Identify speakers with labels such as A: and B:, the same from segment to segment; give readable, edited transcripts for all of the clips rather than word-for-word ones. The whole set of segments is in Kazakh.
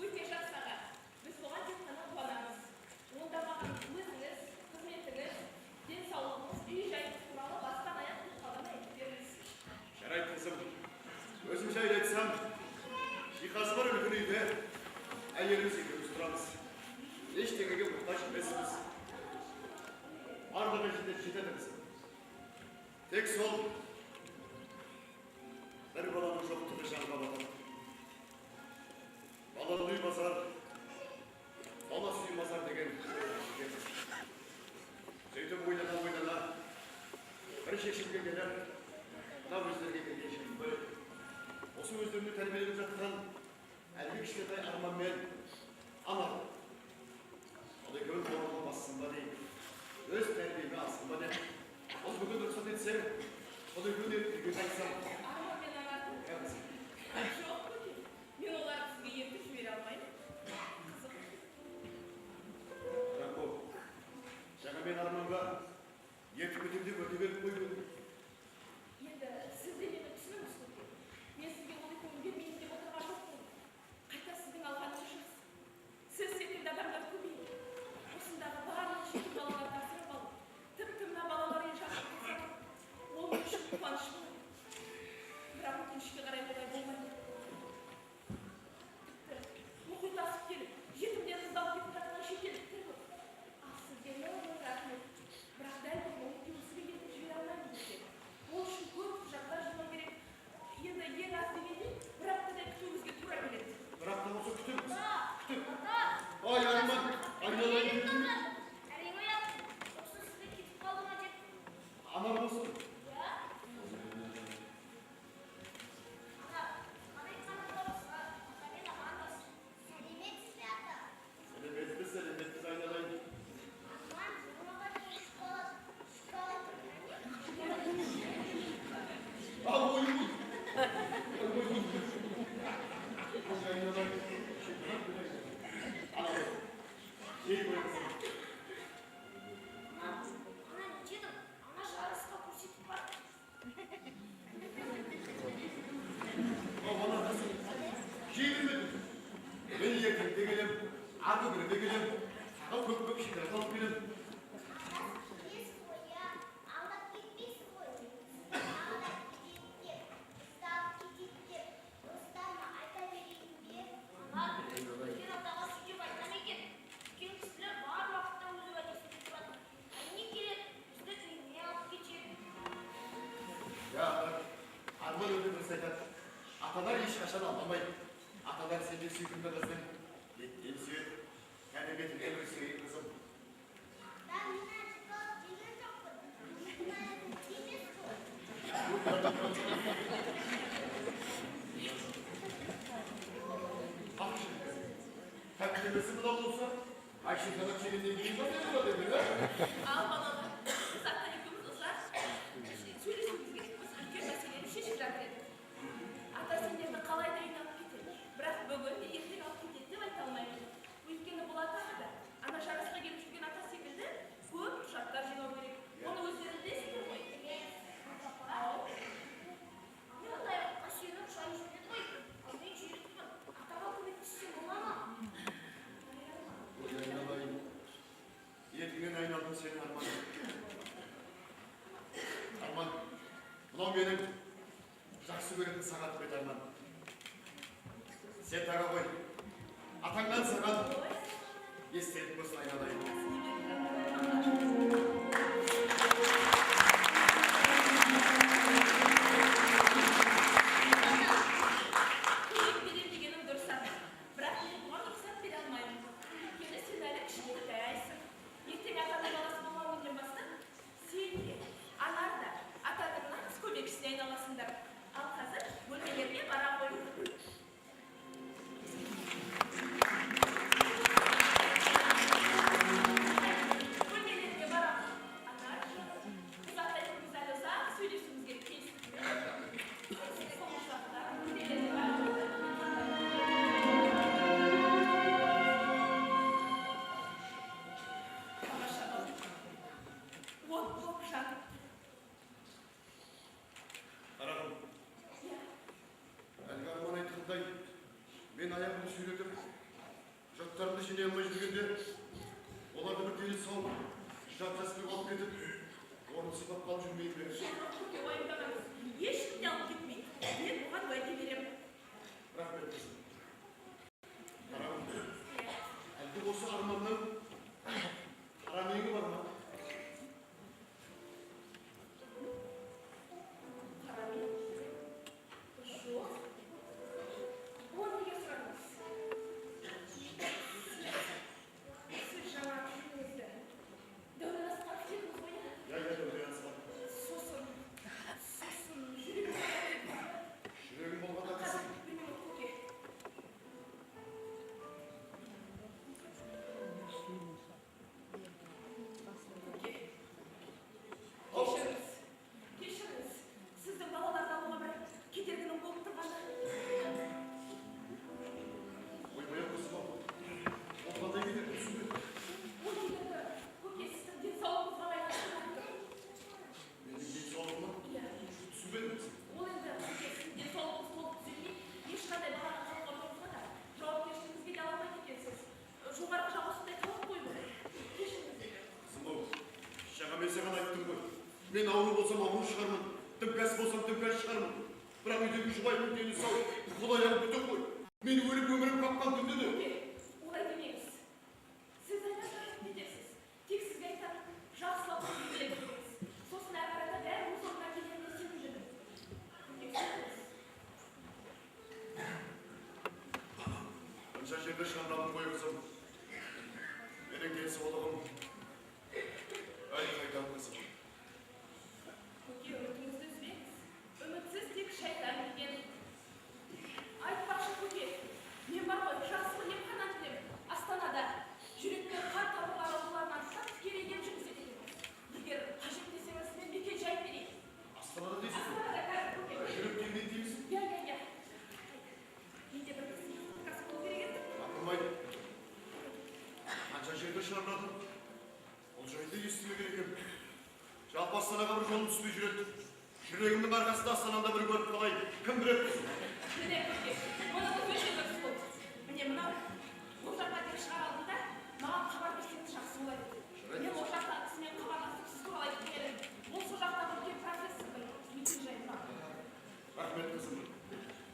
A: Өте жақсы аға. Біз соған тек қана қуанамыз. Онда маған өзіңіз şüphesiz. Arda ve şiddet ederiz. Tek sol. Bir balanın çok tutuşan babadan. Balanlığı basar. Bala suyu basar degen. Zeytin boyuna. Bir şeşimge gelir. Tam özlerine geliyor şimdi böyle. Osu özlerini terbiyelenip zaten elbik işletay armağan ben. Ama o da göl korunma aslında değil. Öz terbiyemi aslında değil. O bugün ruhsat etsem, o da gün etsem.
B: Ama ben aradım.
A: Evet.
B: Çok mu ki? Ben olarak size yetiş veri almayayım. Kızım.
A: Bırak o. Şaka ben armağanla yetip ötüldü, ötüverip koydum.
B: Енді сіз де мені түсініңіз көке. Мен сізге ол екеуін бермеймін деп отырған жоқпын. Қайта сіздің алғаныңыз жақсы. Сіз секілді адамдар көбейді. Осындағы барлық жетім балалар тапсырып алып, тіпті мына балалармен жақын қылсам, ол мен үшін қуаныш болады. Бірақ өкінішке қарай олай болмайды. Тіпті мұхит асып келіп, жетімдер іздалып кетіп жатқан шетелдіктер көп. Ал сізге мың рахмет. Бірақ дәл бұл мұхит сізге кетіп жібере алмаймын десем. Ол үшін көп құжаттар жинау керек. Енді ең аз дегенде бір аптадай күтуімізге тура келеді.
A: Bir hafta olsa kütüp. Kütüp. Ay Arman, aynalayın.
C: Әрең оят, осы сізді кетіп қалды ма деп.
A: Anar olsun.
C: Иә? Ата, қандай қана дауысқа, атамен аманбыз. Сәлеметсіз бе ата?
A: Selametli aynalayın.
C: Аман, жұмаға дейін школа.
A: Al boyun. Aynalayın. Al. Şey bırakın.
C: Ана не дедім, ана жарысқа көрсетіп барды.
A: Bana nasıl? Şey bilmedim. Ben yakında gelip, arka günde gelip, al köp şeyler alıp gelip.
C: Бес қой, иә? Алдап кетпес қой. Алдап кетеді деп, ұстап кетеді деп, достарыма айта берейін бе? Ана, үлкен атаға сөйтіп айтам екен. Үлкен кісілер бар уақытта өз уәдесін беріп жатыр. Не керек, бізді үйіне алып кетеді.
A: Ya Arman öyle bir sefer. Atalar iş kaşan anlamayın. Atalar seni sütünde kızın. Gittiğim süt. Kendi getir emri sütü kızım.
C: Ben yine çıkıp bilin çokum. Ben temiz koy.
A: Bak şimdi. Takdimesi bu da olsa. Ayşe sana çelinde değil mi? Ne bu dedi lan?
B: Al balalar. Zaten ikimiz ısrar. Söylesiniz gerek. Biz үлкен мәселені шешіп жатыр едік. Ата сендерді қалай дайын алып кетеді. Бірақ бүгін де ертең алып кетеді деп айта алмаймын. Өйткені бұл атаға да ана жарысқа келіп жүрген ата секілді көп құжаттар жинау керек. Оны өздері білесіңдер ғой. Ау.
C: Анадай отқа сүйеніп шай жөнеді ғой. Ал мен жүйрікпін. Атаға көмектессем бола ма?
A: Aynalayın. Yetingen aynaladın seni Arman. Arman. Ulan benim жақсы көретін сағат бет Арман. Sen tağa koy. Atаңнан саған естелік болсын айналайын.
B: Көмек берем дегенің дұрыс ата. Бірақ мен бұған рұқсат бере алмаймын. Өйткені сен әлі кішкентайсың. Ертең атаның баласы болмауыңнан бастап, сен де, Анар да атаның нағыз көмекшісіне айналасыңдар. Ал қазір бөлмелерге бара ғой. Бөлмелерге бара ғой. Анар, біз атайымыз әлі ұзақ сөйлесуіміз керек келісіп. Сол шақта бөлмелерге бара ғой. Тамаша бал. От боп жанып.
A: Қарағым,
B: Иә.
A: әлгі Арман айтқандай, мен аяғымды сүйретіп, жаттарымды жинай алмай жүргенде, оларды бір дені сау, жат жаспен алып кетіп, орны сипап қалып жүрмейін бе?
B: Көке уайымдамаңыз. Ешкім де алып кетмейді. Мен бұған уәде беремін.
A: Рахмет кызым. Қарағым, әлде осы Арманның Мен ауру болсам ауру шығармын, дімкәс болсам дімкәс шығармын. Бірақ үйдегі жұбайым дені сау, Құдай алып бүтін ғой. Мені өліп өмірім қаққан күнде де.
B: Олай демеңіз. Сіз айнақтарып кетесіз. Тек сізге айтар, жақсылап біле беріңіз. Сосын әрі қарата бәрі өз орнына келгеніне сенім жүрдім.
A: Қанша жерде шамрадым ғой қызым. Менің денсаулығым әлі қайтам қызым.
B: Көке, үмітіңізді үзбеңіз. Үмітсіз тек шайтан деген. Айтпақшы көке, мен бар ғой жақсы емхана білем. Астанада жүрекке қан табып ауруларын анықтап тікелей ем жүргізеді екен. Егер қажет десеңіз мен мекен-жай берейін.
A: Астанада дейсіз?
B: Астанада кәрі көке.
A: Жүректен не дейміз?
B: Иә. Менде бір сертификасы болу керек еді.
A: Ақылмайды. Қанша жерде шамрадым. Ол жайды естіме керек ем. Жалпы Астанаға бір жолым түспей жүреді. Жүрегімнің арқасында Астанада бір көріп қалай. Кім біледі?
B: Міне көке, мұныңыз өте дұрыс болды. Міне мынау бұл жаққа тек шығар алдында маған хабар берсеңіз жақсы болады. Мен ол жақтағы кісімен хабарласып сіз туралы айтып беремін. Ол сол жақтағы үлкен профессордың мекен-жайы бар.
A: Рахмет қызым.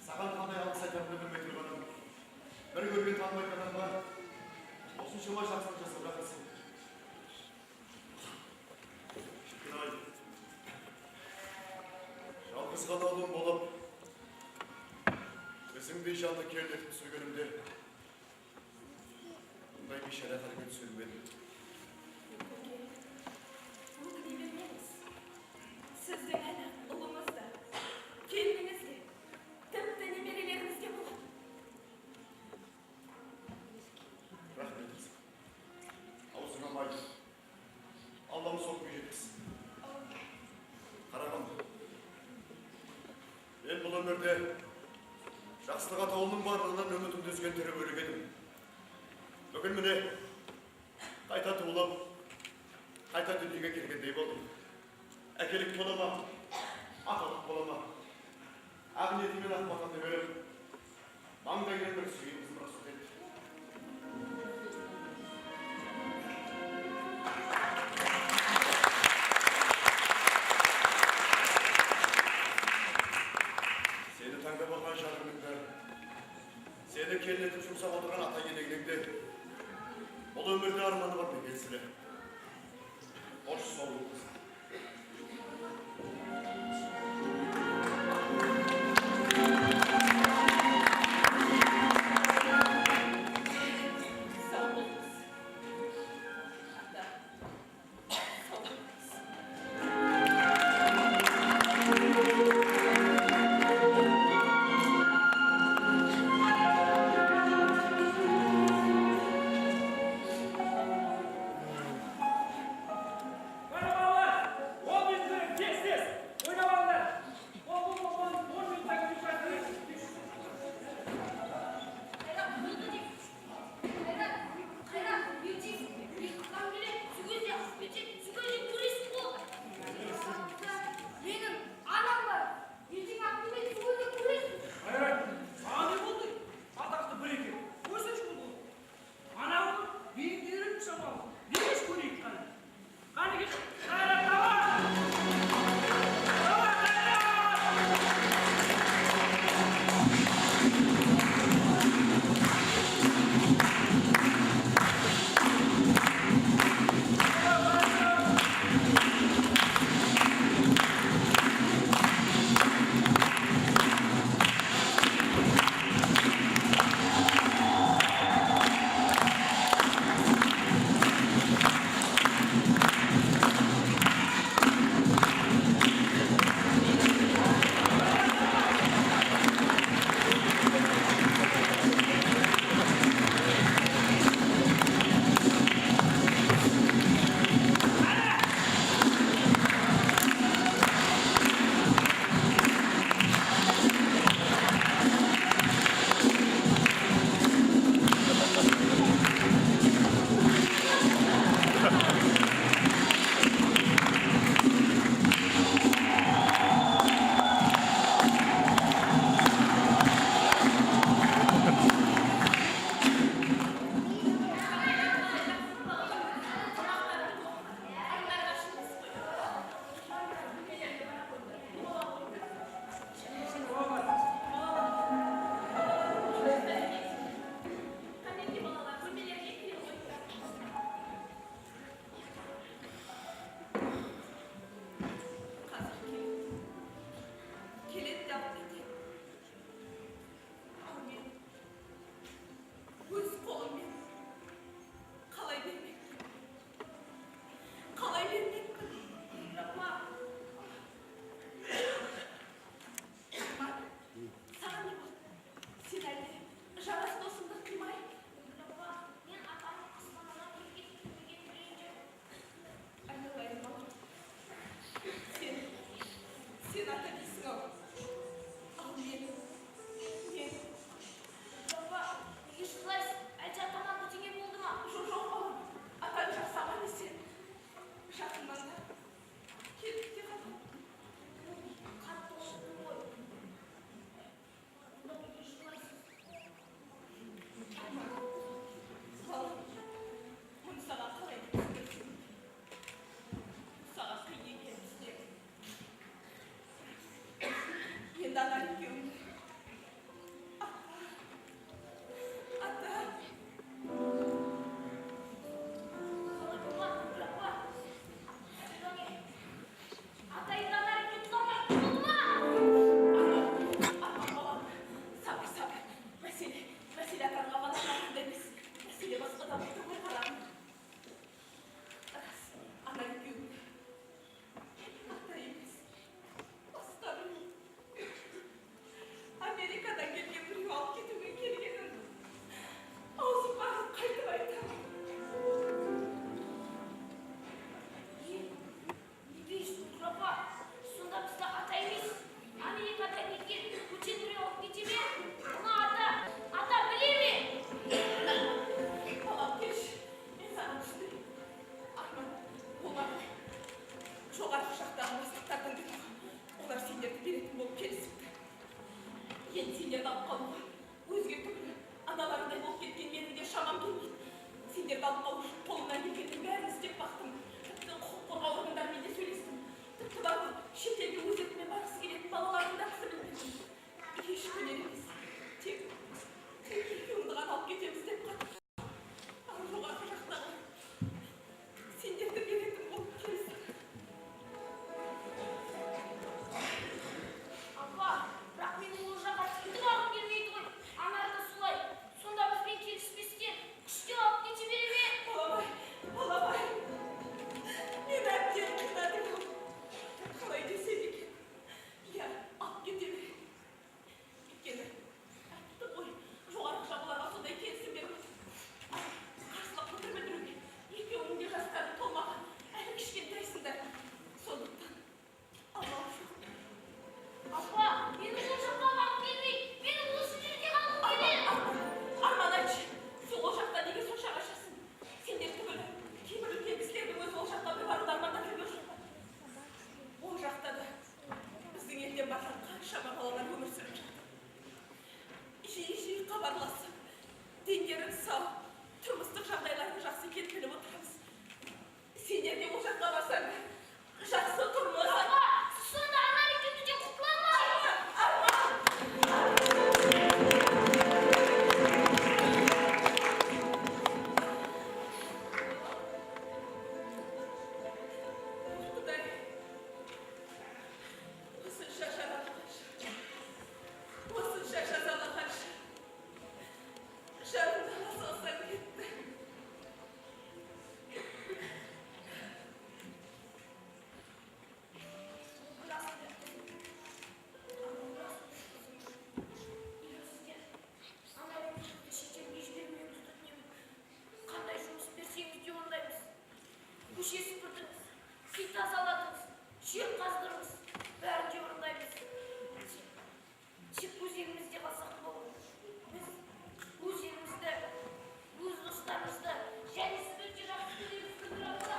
A: Саған қандай алғыс айтатынымды білмей тұрғаным. Бір көрген танымайтын адамға осыншама жақсылық жасап жатырсың. Шіркін-ай. Жалғыз ғана ұлым болып, өзіңдей жанды керілетіп түсіргенімде бұндай бейшара халге түсірмедім.
B: Көке, бұл дей бермеңіз. Сіздің әлі ұлыңыз да, келініңіз де, тіпті немерелеріңіз де болады.
A: Рахмет қызым. Аузыңа май. Аллам соқпай жеткізсін. Қарағым, мен бұл өмірде жақсылық атаулының барлығынан үмітімді үзген тірі өлік едім. Бүгін міне қайта туылып, қайта дүниеге келгендей болдым. Әкелік бола ма, аталық бола ма, ақ ниетімен ақ батамды беріп, маңдайынан бір сүйгенімізді рұқсат етті. Сені таңдап алған жарыңның да, сені келінетіп жұмсап отырған ата енеңнің де, бұл өмірде арманы бар ма келсілі? Қош сол болсын.
B: көше süpürdünüz, сый тазаладыңыз, жер қаздырыңыз, бәрін де орындаймыз. Тек өз елімізде қалсақ болды. Біз өз елімізді, өз достарымызды, және сізді өте жақсы көреміз, Нұрапа.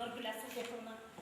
D: Нұргүл асыл